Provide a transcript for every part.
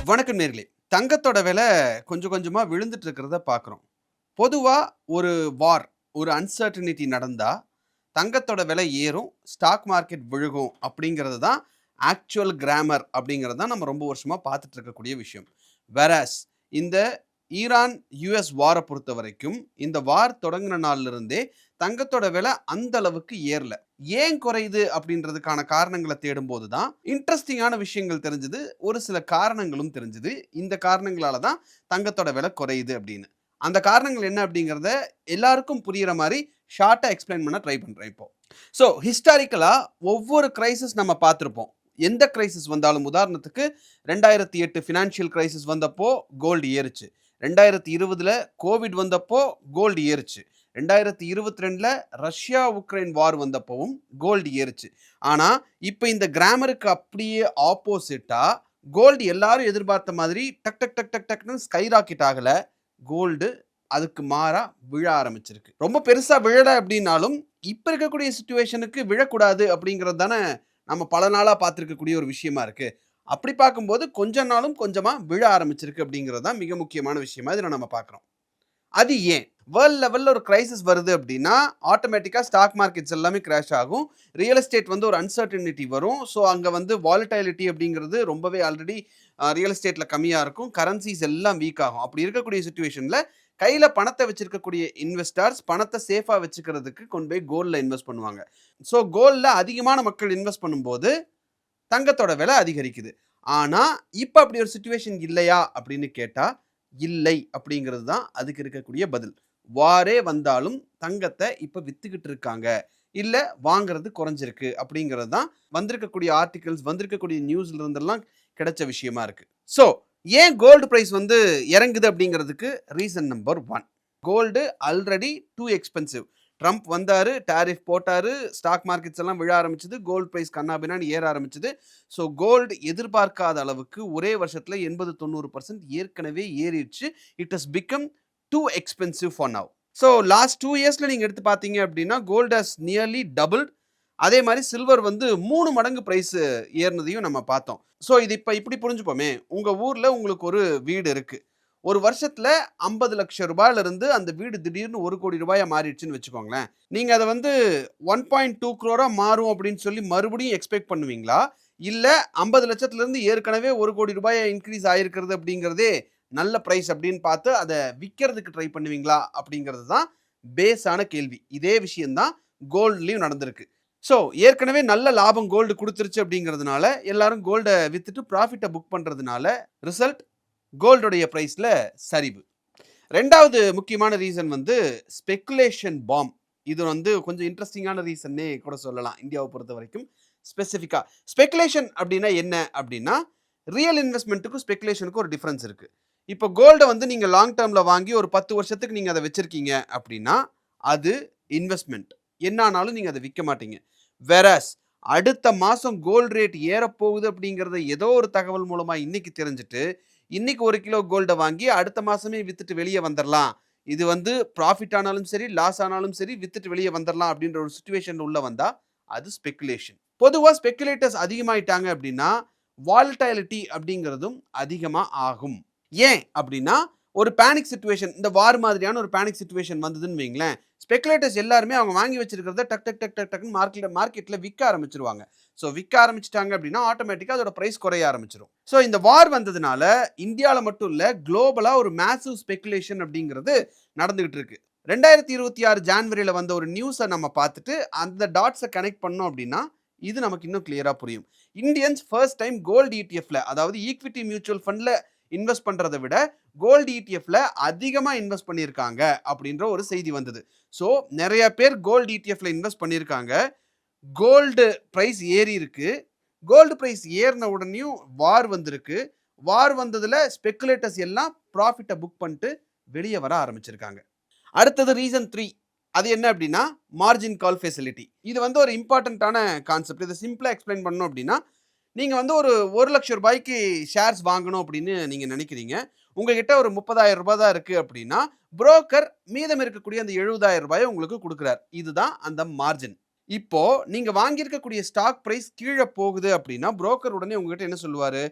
வணக்கம் நேர்களே. தங்கத்தோட விலை கொஞ்சம் கொஞ்சமா விழுந்துட்டு இருக்கிறத பார்க்குறோம். பொதுவா ஒரு வார், ஒரு அன்சர்டனிட்டி நடந்தா, தங்கத்தோட விலை ஏறும், ஸ்டாக் மார்க்கெட் விழுகும் அப்படிங்கிறது தான் ஆக்சுவல் கிராமர் அப்படிங்கிறது தான் நம்ம ரொம்ப வருஷமா பார்த்துட்டு இருக்கக்கூடிய விஷயம். வேராஸ் இந்த ஈரான், யுஎஸ் வார பொறுத்தவரைக்கும், இந்த வார் தொடங்குன நாள்ல இருந்தே தங்கத்தோட விலை அந்த அளவுக்கு ஏறல. ஏன் குறையுது அப்படின்றதுக்கான காரணங்கள தேடும்போது தான், இன்ட்ரஸ்டிங்கான விஷயங்கள் தெரிஞ்சது. ஒரு சில காரணங்களும் தெரிஞ்சது. இந்த காரணங்களால தான் தங்கத்தோட விலை குறையுது அப்படின்னு. அந்த காரணங்கள் என்ன அப்படிங்கிறத எல்லாருக்கும் புரியிற மாரி ஷார்ட்டா எக்ஸ்பிளைன் பண்ண ட்ரை பண்றேன் இப்போ. ஸோ ஹிஸ்டாரிக்கலா ஒவ்வொரு கிரைசிஸ் நம்ம பார்த்திருப்போம். எந்த கிரைசிஸ் வந்தாலும் உதாரணத்துக்கு 2008 ஃபினான்ஷியல் கிரைசிஸ் வந்தப்போ கோல்டு ஏறுச்சு. 2020ல கோவிட் வந்தப்போ கோல்டு ஏறுச்சு. 2022ல ரஷ்யா உக்ரைன் வார் வந்தப்பவும் கோல்டு ஏறுச்சு. ஆனா இப்ப இந்த கிராமருக்கு அப்படியே ஆப்போசிட்டா கோல்டு எல்லாரும் எதிர்பார்த்த மாதிரி டக் டக் டக் டக் டக்னு ஸ்கை ராக்கெட் ஆகல. கோல்டு அதுக்கு மாறா விழ ஆரம்பிச்சிருக்கு. ரொம்ப பெருசா விழல அப்படின்னாலும் இப்ப இருக்கக்கூடிய சிச்சுவேஷனுக்கு விழக்கூடாது அப்படிங்கிறது தானே நம்ம பல நாளா பார்த்திருக்கக்கூடிய ஒரு விஷயமா இருக்கு. அப்படி பார்க்கும்போது கொஞ்ச நாளும் கொஞ்சமா விழ ஆரம்பிச்சிருக்கு அப்படிங்கிறது தான் மிக முக்கியமான விஷயமா இதில நம்ம பார்க்குறோம். அது ஏன்? வேர்ல்ட் லெவல்ல ஒரு கிரைசிஸ் வருது அப்படின்னா, ஆட்டோமேட்டிக்கா ஸ்டாக் மார்க்கெட்ஸ் எல்லாமே கிராஷ் ஆகும். ரியல் எஸ்டேட் வந்து ஒரு அன்சர்டனிட்டி வரும். ஸோ அங்க வந்து வாலடைலிட்டி அப்படிங்கிறது ரொம்பவே ஆல்ரெடி ரியல் எஸ்டேட்ல கம்மியா இருக்கும். கரன்சிஸ் எல்லாம் வீக் ஆகும். அப்படி இருக்கக்கூடிய சிச்சுவேஷன்ல கையில பணத்த வச்சிருக்கக்கூடிய இன்வெஸ்டர்ஸ் பணத்த சேஃபா வச்சுக்கிறதுக்கு கொண்டு போய் கோல்ட்ல இன்வெஸ்ட் பண்ணுவாங்க. ஸோ கோல்ட்ல அதிகமான மக்கள் இன்வெஸ்ட் பண்ணும்போது தங்கத்தோட விலை அதிகரிக்குது. ஆனா, இப்ப அப்படி ஒரு சிச்சுவேஷன் இல்லையா அப்படின்னு கேட்டா, இல்லை அப்படிங்கிறது தான் அதுக்கு இருக்கக்கூடிய பதில். வாரே வந்தாலும் தங்கத்த இப்ப வித்துக்கிட்டு இருக்காங்க. இல்ல வாங்குறது குறைஞ்சிருக்கு அப்படிங்கிறது தான் வந்திருக்கக்கூடிய ஆர்டிகிள்ஸ், வந்திருக்கக்கூடிய நியூஸ்ல இருந்தெல்லாம் கிடைச்ச விஷயமா இருக்கு. ஸோ, ஏன் கோல்டு பிரைஸ் வந்து இறங்குது அப்படிங்கிறதுக்கு reason number 1. Gold already too expensive. Trump வந்தாரு, டாரிஃப் போட்டாரு, ஸ்டாக் மார்க்கெட்ஸ் எல்லாம் விழ ஆரம்பிச்சது, கோல்டு பிரைஸ் கன்னாபின்னான்னு ஏற ஆரம்பிச்சது. ஸோ கோல்டு எதிர்பார்க்காத அளவுக்கு ஒரே வருஷத்துல 80-90% ஏற்கனவே ஏறிடுச்சு. It has become too expensive for now. So last 2 இயர்ஸ்ல நீங்க எடுத்து பார்த்தீங்க அப்படின்னா கோல்ட் ஹஸ் நியர்லி டபுள்ட். அதே மாதிரி சில்வர் வந்து 3 மடங்கு பிரைஸ் ஏறினதையும் நம்ம பார்த்தோம். ஸோ இது இப்ப இப்படி புரிஞ்சுப்போமே, உங்க ஊர்ல உங்களுக்கு ஒரு வீடு இருக்கு. ஒரு வருஷத்துல 50,00,000 இருந்து அந்த வீடு திடீர்னு 1,00,00,000 ரூபாயா மாறிடுச்சுன்னு வச்சுக்கோங்களேன். நீங்க அத வந்து 1.2 crore மாறும் அப்படின்னு சொல்லி மறுபடியும் எக்ஸ்பெக்ட் பண்ணுவீங்களா? இல்ல 50,00,000 இருந்து ஏற்கனவே 1,00,00,000 ரூபாயா இன்கிரீஸ் ஆயிருக்கிறது அப்படிங்கிறதே நல்ல பிரைஸ் அப்படின்னு பார்த்து அத விக்கிறதுக்கு ட்ரை பண்ணுவீங்களா? அப்படிங்கிறது தான் பேஸான கேள்வி. இதே விஷயம் தான் கோல்ட்லயும் நடந்திருக்கு. ஸோ ஏற்கனவே நல்ல லாபம் கோல்டு குடுத்துருச்சு அப்படிங்கிறதுனால எல்லாரும் கோல்ட வித்துட்டு ப்ராஃபிட்ட புக் பண்றதுனால ரிசல்ட் கோல்டுடைய பிரைஸ்ல சரிவு. 2வது முக்கியமான ரீசன் வந்து ஸ்பெகுலேஷன் பாம். இது வந்து கொஞ்சம் இன்ட்ரஸ்டிங்கான ரீசன்னே கூட சொல்லலாம். இந்தியாவை பொறுத்தவரைக்கும் ஸ்பெசிஃபிக்கா. ஸ்பெகுலேஷன் அப்படின்னா என்ன அப்படின்னா, ரியல் இன்வெஸ்ட்மென்ட்க்கும் ஸ்பெகுலேஷனுக்கும் ஒரு டிஃபரன்ஸ் இருக்கு. இப்போ கோல்ட வந்து நீங்க லாங் டெர்ம்ல வாங்கி ஒரு 10 வருஷத்துக்கு நீங்க அத வச்சிருக்கீங்க அப்படின்னா, அது இன்வெஸ்ட்மென்ட். என்ன ஆனாலும் நீங்க அத விக்க மாட்டீங்க. வேராஸ் அடுத்த மாசம் கோல்ட் ரேட் ஏறப்போகுது அப்படிங்கிறத ஏதோ ஒரு தகவல் மூலமா இன்னைக்கு தெரிஞ்சுட்டு, இன்னைக்கு 1 கிலோ கோல்ட வாங்கி அடுத்த மாசமே வித்துட்டு வெளிய வந்துரலாம். இது வந்து ப்ராஃபிட் ஆனாலும் சரி, லாஸ் ஆனாலும் சரி வித்துட்டு வெளிய வந்துரலாம் அப்படின்ற ஒரு சிச்சுவேஷன்ல உள்ள வந்தா, அது ஸ்பெகுலேஷன். பொதுவா ஸ்பெகுலேட்டர்ஸ் அதிகமாயிட்டாங்க அப்படின்னா, வாலடைலிட்டி அப்படிங்கிறதும் அதிகமா ஆகும். ஏன் அப்படின்னா, ஒரு பேனிக் சிச்சுவேஷன் இந்த வார் மாதிரியான ஒரு பேனிக் சிச்சுவேஷன் வந்ததுன்னு வைங்களேன், ஸ்பெகுலேட்டர்ஸ் எல்லாருமே அவங்க வாங்கி வச்சிருக்கிறத டக் டக் டக் டக் டக்னு மார்க்கெட்ல விக்க ஆரம்பிச்சுருவாங்க. ஸோ விக்க ஆரம்பிச்சுட்டாங்க அப்படின்னா, ஆட்டோமேட்டிக்கா அதோட பிரைஸ் குறைய ஆரம்பிச்சுரும். ஸோ இந்த வார் வந்ததுனால இந்தியால மட்டும் இல்ல, குளோபலா ஒரு மேசிவ் ஸ்பெகுலேஷன் அப்படிங்கிறது நடந்துகிட்டு இருக்கு. 2026 ஜான்வரியில வந்த ஒரு நியூஸ நம்ம பார்த்துட்டு, அந்த டாட்ஸ கனெக்ட் பண்ணோம் அப்படின்னா, இது நமக்கு இன்னும் கிளியரா புரியும். இந்தியன்ஸ் ஃபர்ஸ்ட் டைம் கோல்ட் இடிஎஃப்ல அதாவது ஈக்விட்டி மியூச்சுவல் ஃபண்ட்ல இன்வெஸ்ட் பண்றத விட கோல்ட் இடிஎஃப்ல அதிகமா இன்வெஸ்ட் பண்ணியிருக்காங்க அப்படின்ற ஒரு செய்தி வந்தது. ஸோ நிறைய பேர் கோல்ட் இடிஎஃப்ல இன்வெஸ்ட் பண்ணியிருக்காங்க. கோல்டு பிரைஸ் ஏறி இருக்கு. கோல்டு பிரைஸ் ஏறின உடனேயும் வார் வந்திருக்கு. வார் வந்ததுல ஸ்பெகுலேட்டர்ஸ் எல்லாம் ப்ராஃபிட்ட புக் பண்ணிட்டு வெளிய வர ஆரம்பிச்சிருக்காங்க. அடுத்தது ரீசன் 3. அது என்ன அப்படின்னா, மார்ஜின் கால் ஃபெசிலிட்டி. இது வந்து ஒரு இம்பார்ட்டன்ட்டான கான்செப்ட். இத சிம்பிளா எக்ஸ்பிளைன் பண்ணணும் அப்படின்னா, நீங்க வந்து ஒரு ₹1,00,000 ஷேர்ஸ் வாங்கணும் அப்படின்னு நீங்க நினைக்கிறீங்க. உங்ககிட்ட ஒரு ₹30,000 தான் இருக்கு அப்படின்னா, புரோக்கர் மீதம் இருக்கக்கூடிய அந்த ₹70,000 உங்களுக்கு குடுக்குறார். இதுதான் அந்த மார்ஜின். இப்போ நீங்க வாங்கியிருக்கக்கூடிய ஸ்டாக் பிரைஸ் கீழ போகுது அப்படின்னா, புரோக்கர் உடனே உங்ககிட்ட என்ன சொல்லுவாரு?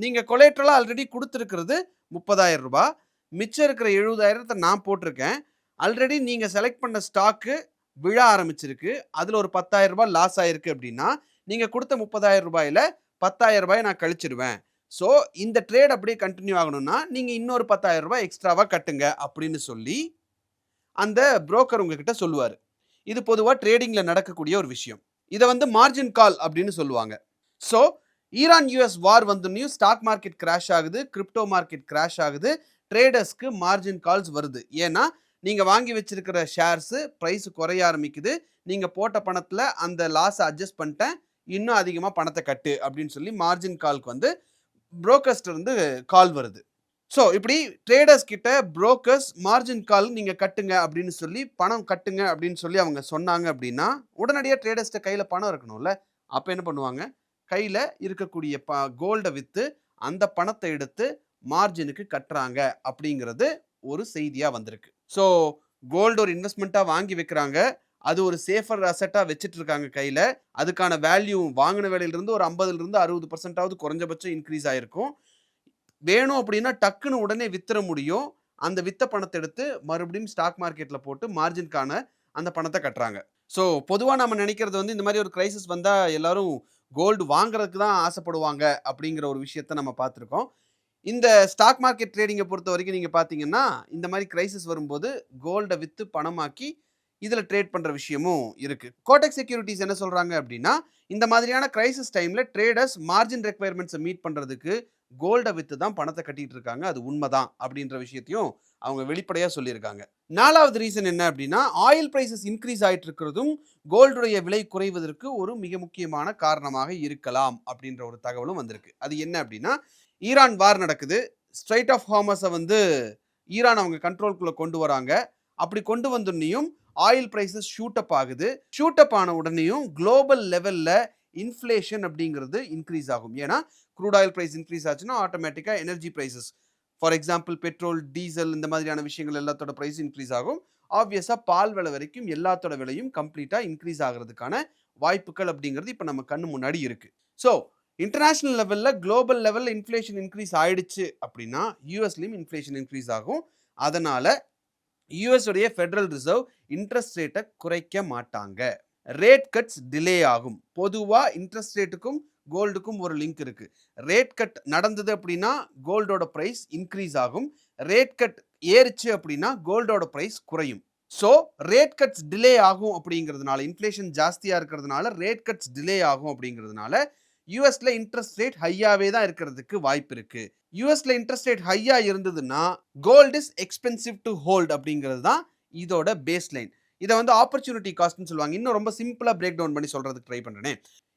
நீங்க கொலேட்ரலா ஆல்ரெடி குடுத்திருக்கிறது ரூ. 30,000. மிச்சம் இருக்கிற 70,000 நான் போட்டிருக்கேன். ஆல்ரெடி நீங்க செலக்ட் பண்ண ஸ்டாக்கு விழ ஆரம்பிச்சிருக்கு. அதுல ஒரு ரூ. 10,000 லாஸ் ஆயிருக்கு அப்படின்னா, நீங்க குடுத்த ரூ. 30,000ல ரூ. 10,000 நான் கழிச்சிடுவேன். ஸோ இந்த ட்ரேட் அப்படியே கன்டின்யூ ஆகணும்னா, நீங்க இன்னொரு ரூ. 10,000 எக்ஸ்ட்ராவா கட்டுங்க அப்படின்னு சொல்லி, அந்த புரோக்கர் உங்ககிட்ட சொல்லுவாரு. இது பொதுவா ட்ரேடிங்ல நடக்கக்கூடிய ஒரு விஷயம். இத வந்து மார்ஜின் கால் அப்படின்னு சொல்லுவாங்க. ஸோ ஈரான் யுஎஸ் வார் வந்தோனயும் ஸ்டாக் மார்க்கெட் கிராஷ் ஆகுது, கிரிப்டோ மார்க்கெட் கிராஷ் ஆகுது. ட்ரேடர்ஸ்க்கு மார்ஜின் கால்ஸ் வருது. ஏன்னா, நீங்க வாங்கி வச்சிருக்கிற ஷேர்ஸ் பிரைஸ் குறைய ஆரம்பிக்குது. நீங்க போட்ட பணத்துல அந்த லாஸ அட்ஜஸ்ட் பண்ணிட்டேன். இன்னும் அதிகமா பணத்த கட்டு அப்படின்னு சொல்லி மார்ஜின் கால்க்கு வந்து புரோக்கர்ஸ்ட்ட இருந்து கால் வருது. ஸோ இப்படி ட்ரேடர்ஸ் கிட்ட புரோக்கர்ஸ் மார்ஜின் கால் நீங்க கட்டுங்க அப்படின்னு சொல்லி, பணம் கட்டுங்க அப்படின்னு சொல்லி அவங்க சொன்னாங்க அப்படின்னா, உடனடியா ட்ரேடர்ஸ்ட்ட கையில பணம் இருக்கணும்ல. அப்ப என்ன பண்ணுவாங்க? கையில இருக்கக்கூடிய கோல்ட வித்து அந்த பணத்த எடுத்து மார்ஜினுக்கு கட்டுறாங்க அப்படிங்கிறது ஒரு செய்தியா வந்திருக்கு. ஸோ கோல்டு ஒரு இன்வெஸ்ட்மென்ட்டா வாங்கி வைக்கிறாங்க. அது ஒரு சேஃபர் அசெட்டா வச்சுட்டு இருக்காங்க கையில. அதுக்கான வேல்யூ வாங்குன வேலையிலிருந்து ஒரு 50லிருந்து 60% குறைஞ்சபட்சம் இன்கிரீஸ் ஆயிருக்கும். வேணும் அப்படின்னா டக்குன்னு உடனே வித்துற முடியும். அந்த வித்த பணத்த எடுத்து மறுபடியும் ஸ்டாக் மார்க்கெட்ல போட்டு மார்ஜின்க்கான அந்த பணத்த கட்டுறாங்க. ஸோ பொதுவா நம்ம நினைக்கிறது வந்து இந்த மாரி ஒரு கிரைசிஸ் வந்தா எல்லாரும் கோல்டு வாங்குறதுக்கு தான் ஆசைப்படுவாங்க அப்படிங்கிற ஒரு விஷயத்த நம்ம பார்த்துருக்கோம். இந்த ஸ்டாக் மார்க்கெட் ட்ரேடிங்க பொறுத்தவரைக்கும் நீங்க பார்த்தீங்கன்னா, இந்த மாரி கிரைசிஸ் வரும்போது கோல்ட வித்து பணமாக்கி இதுல ட்ரேட் பண்ற விஷயமும் இருக்கு. கோடக் செக்யூரிட்டீஸ் என்ன சொல்றாங்க அப்படின்னா, இந்த மாதிரியான கிரைசிஸ் டைம்ல ட்ரேடர்ஸ் மார்ஜின் ரெக்வயர்மென்ட்ஸ மீட் பண்றதுக்கு கோல்ட வித்து தான் பணத்த கட்டிட்டு இருக்காங்க. அது உண்மதான் அப்படின்ற விஷயத்தையும் அவங்க வெளிப்படையா சொல்லியிருக்காங்க. 4வது ரீசன் என்ன அப்படின்னா, ஆயில் பிரைஸஸ் இன்கிரீஸ் ஆயிட்டு இருக்கிறதும் கோல்டுடைய விலை குறைவதற்கு ஒரு மிக முக்கியமான காரணமாக இருக்கலாம் அப்படின்ற ஒரு தகவலும் வந்திருக்கு. அது என்ன அப்படின்னா, ஈரான் வார் நடக்குது. ஸ்ட்ரெய்ட் ஆஃப் ஹார்மஸ வந்து ஈரான் அவங்க கண்ட்ரோல்குள்ள கொண்டு வராங்க. அப்படி கொண்டு வந்தோன்னையும் ஆயில் பிரைஸஸ் ஷூட் அப் ஆகுது. ஷூட் அப் ஆன உடனேயும் குளோபல் லெவல்ல இன்ஃப்ளேஷன் அப்படிங்கிறது இன்க்ரீஸ் ஆகும். ஏன்னா, க்ரூட் ஆயில் பிரைஸ் இன்க்ரீஸ் ஆச்சுன்னா ஆட்டோமேட்டிக்கா energy prices for example petrol, diesel இந்த மாதிரியான விஷயங்கள் எல்லாத்தோட பிரைஸ் இன்க்ரீஸ் ஆகும். ஆப்வியஸா பால் விலை வரைக்கும் எல்லாத்தோட விலையும் கம்ப்ளீட்டா இன்க்ரீஸ் ஆகுறதுக்கான வாய்ப்புகள் அப்படிங்கிறது இப்ப நம்ம கண்ணு முன்னாடி இருக்கு. ஸோ இன்டர்நேஷனல் லெவல்ல, குளோபல் லெவல்ல இன்ஃப்ளேஷன் இன்க்ரீஸ் ஆயிடுச்சு அப்படின்னா, யுஎஸ்லயும் இன்ஃப்ளேஷன் இன்க்ரீஸ் ஆகும். அதனால யுஎஸ் உடைய ஃபெடரல் ரிசர்வ் இன்ட்ரெஸ்ட் ரேட்ட குறைக்க மாட்டாங்க. ரேட் கட்ஸ் டிலே ஆகும். பொதுவா இன்ட்ரெஸ்ட் ரேட்டுக்கும் கோல்டுக்கும் ஒரு லிங்க் இருக்கு. ரேட் கட் நடந்தது அப்படின்னா கோல்டோட பிரைஸ் இன்க்ரீஸ் ஆகும். ரேட் கட் ஏறுச்சு அப்படின்னா கோல்டோட பிரைஸ் குறையும். ஸோ ரேட் கட்ஸ் டிலே ஆகும் அப்படிங்கிறதுனால, இன்ஃப்ளேஷன் ஜாஸ்தியா இருக்கிறதுனால ரேட் கட்ஸ் டிலே ஆகும் அப்படிங்கிறதுனால யுஎஸ்ல இன்ட்ரெஸ்ட் ரேட் ஹையாவே தான் இருக்கிறதுக்கு வாய்ப்பு இருக்கு. யுஎஸ்ல இன்ட்ரெஸ்ட் ரேட் ஹையா இருந்ததுன்னா gold is expensive to hold அப்படிங்கிறது தான் இதோட பேஸ் லைன். இதை வந்து ஆப்பர்ச்சுனிட்டி காஸ்ட்னு சொல்லுவாங்க. இன்னும் ரொம்ப சிம்பிளா பிரேக் டவுன் பண்ணி சொல்றதுக்கு ட்ரை பண்றேனே.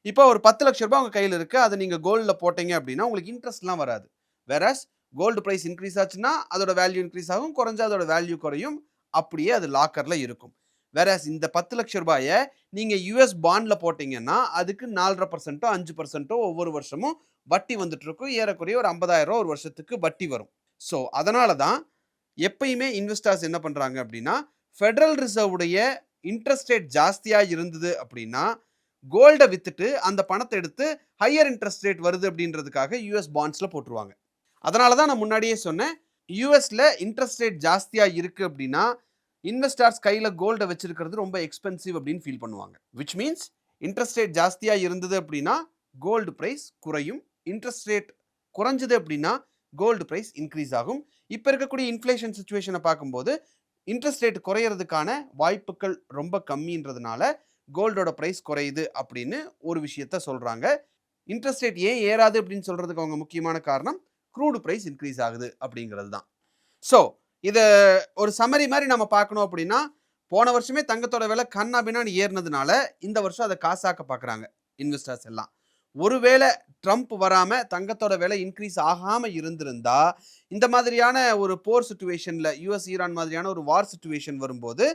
இப்போ ஒரு 10 லட்சம் ரூபாய் உங்க கையில இருக்கு. அதை நீங்க கோல்ட்ல போட்டீங்க அப்படின்னா உங்களுக்கு இன்ட்ரெஸ்ட்லாம் வராது. வேறஸ் கோல்டு பிரைஸ் இன்க்ரீஸ் ஆச்சுன்னா அதோட வேல்யூ இன்க்ரீஸ் ஆகும், குறைஞ்சா அதோட வேல்யூ குறையும். அப்படியே அது லாக்கர்ல இருக்கும். வேறஸ் இந்த 10 லட்சம் ரூபாயை நீங்க யுஎஸ் பாண்ட்ல போட்டீங்கன்னா அதுக்கு 4.5% 5% ஒவ்வொரு வருஷமும் வட்டி வந்துட்டு இருக்கும். ஏறக்குறைய ஒரு 50,000 ஒரு வருஷத்துக்கு வட்டி வரும். ஸோ அதனால தான் எப்பயுமே இன்வெஸ்டர்ஸ் என்ன பண்றாங்க அப்படின்னா, ஃபெடரல் ரிசர்வ் உடைய இன்ட்ரெஸ்ட் ரேட் ஜாஸ்தியா இருந்தது அப்படின்னா கோல்ட வித்துட்டு அந்த பணத்தை எடுத்து ஹையர் இன்ட்ரெஸ்ட் ரேட் வருது அப்படின்றதுக்காக யுஎஸ் பாண்ட்ஸ்ல போட்டுருவாங்க. அதனால தான் நான் முன்னாடியே சொன்னேன், யுஎஸ்ல இன்ட்ரெஸ்ட் ரேட் ஜாஸ்தியா இருக்கு அப்படின்னா இன்வெஸ்டர்ஸ் கையில கோல்ட வச்சிருக்கிறது ரொம்ப எக்ஸ்பென்சிவ் அப்படின்னு ஃபீல் பண்ணுவாங்க. விச் மீன்ஸ் இன்ட்ரெஸ்ட் ரேட் ஜாஸ்தியா இருந்தது அப்படின்னா கோல்டு பிரைஸ் குறையும். இன்ட்ரெஸ்ட் ரேட் குறைஞ்சது அப்படின்னா கோல்டு பிரைஸ் இன்க்ரீஸ் ஆகும். இப்போ இருக்கக்கூடிய இன்ஃப்ளேஷன் சிச்சுவேஷனை பார்க்கும்போது இன்ட்ரெஸ்ட் ரேட் குறையிறதுக்கான வாய்ப்புகள் ரொம்ப கம்மின்றதுனால கோல்டோட பிரைஸ் குறையுது அப்படின்னு ஒரு விஷயத்த சொல்றாங்க. இன்ட்ரெஸ்ட் ரேட் ஏன் ஏறாது அப்படின்னு சொல்றதுக்கு அவங்க முக்கியமான காரணம் க்ரூட் பிரைஸ் இன்க்ரீஸ் ஆகுது அப்படிங்கிறது தான். ஸோ இதை ஒரு சம்மரி மாதிரி நம்ம பார்க்கணும் அப்படின்னா, போன வருஷமே தங்கத்தோட விலை கண்ணா பின்னான்னு ஏறினதுனால இந்த வருஷம் அதை காசாக்க பார்க்குறாங்க இன்வெஸ்டர்ஸ் எல்லாம். ஒருவேளை ட்ரம்ப் வராம தங்கத்தோட விலை இன்க்ரீஸ் ஆகாம இருந்திருந்தா இந்த மாதிரியான ஒரு போர் சிச்சுவேஷன்ல யுஎஸ் ஈரான் மாதிரியான ஒரு வார் சிச்சுவேஷன் வரும்போது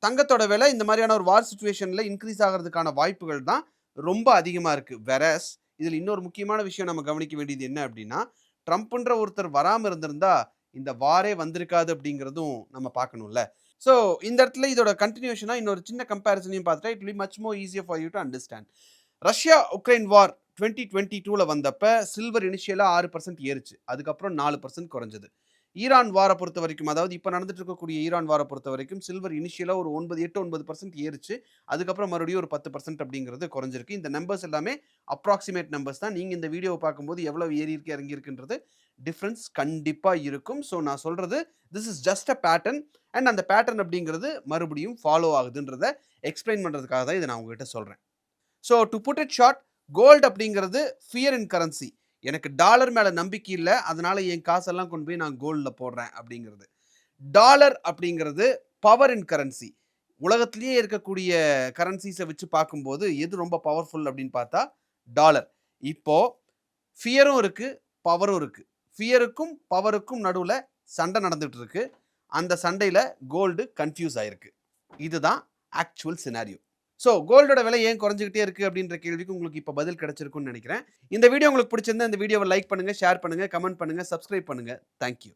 தங்கத்தோட விலை இந்த மாதிரியான ஒரு வார் சிச்சுவேஷன்ல இன்க்ரீஸ் ஆகிறதுக்கான வாய்ப்புகள் தான் ரொம்ப அதிகமா இருக்கு. வெரஸ் இதுல இன்னொரு முக்கியமான விஷயம் நம்ம கவனிக்க வேண்டியது என்ன அப்படின்னா, ட்ரம்ப்ன்ற ஒருத்தர் வராம இருந்திருந்தா இந்த வாரே வந்திருக்காது அப்படிங்கிறதும் நம்ம பார்க்கணும்ல. ஸோ இந்த இடத்துல இதோட கண்டினியூஷனா இன்னொரு சின்ன கம்பேரிசனையும் பார்த்துட்டா it will be much more easier for you to understand. Russia Ukraine war 2022ல வந்தப்ப சில்வர் இனிஷியலா 6% ஏறுச்சு. அதுக்கப்புறம் 4% குறைஞ்சது. ஈரான் வார பொறுத்தவரைக்கும், அதாவது இப்ப நடந்துட்டு இருக்கக்கூடிய ஈரான் வார பொறுத்தவரைக்கும் சில்வர் இனிஷியலா ஒரு 8, 9% ஏறுச்சு. அதுக்கப்புறம் மறுபடியும் ஒரு 10% அப்படிங்கிறது குறைஞ்சிருக்கு. இந்த நம்பர்ஸ் எல்லாமே அப்ராக்ஸிமேட் நம்பர்ஸ் தான். நீங்க இந்த வீடியோவ பார்க்கும்போது எவ்வளவு ஏறியிருக்கு, இறங்கியிருக்குன்றது டிஃபரன்ஸ் கண்டிப்பா இருக்கும். ஸோ நான் சொல்றது this is just a pattern and அந்த பேட்டர்ன் அப்படிங்கிறது மறுபடியும் ஃபாலோ ஆகுதுன்றத எக்ஸ்ப்ளைன் பண்றதுக்காக தான் இத நான் உங்ககிட்ட சொல்றேன். So to put it short, gold அப்படிங்கிறது ஃபியர் இன் கரன்சி. எனக்கு டாலர் மேல நம்பிக்கை இல்ல. அதனால என் காசெல்லாம் கொண்டு போய் நான் கோல்ட்ல போடுறேன் அப்படிங்கிறது. டாலர் அப்படிங்கிறது பவர் இன் கரன்சி. உலகத்திலேயே இருக்கக்கூடிய கரன்சிஸ வச்சு பார்க்கும்போது எது ரொம்ப பவர்ஃபுல் அப்படின்னு பார்த்தா டாலர். இப்போ ஃபியரும் இருக்கு, பவரும் இருக்கு. ஃபியருக்கும் பவருக்கும் நடுவுல சண்டை நடந்துட்டு இருக்கு. அந்த சண்டையில கோல்டு கன்ஃப்யூஸ் ஆயிருக்கு. இதுதான் ஆக்சுவல் சினாரியோ. ஸோ கோல்டோட விலை ஏன் குறைஞ்சுக்கிட்டே இருக்கு அப்படின்ற கேள்விக்கு உங்களுக்கு இப்போ பதில் கிடைச்சிருக்கும்னு நினைக்கிறேன். இந்த வீடியோ உங்களுக்கு பிடிச்சிருந்தா இந்த வீடியோவை லைக் பண்ணுங்க, ஷேர் பண்ணுங்க, கமெண்ட் பண்ணுங்க, சப்ஸ்கிரைப் பண்ணுங்க. Thank you.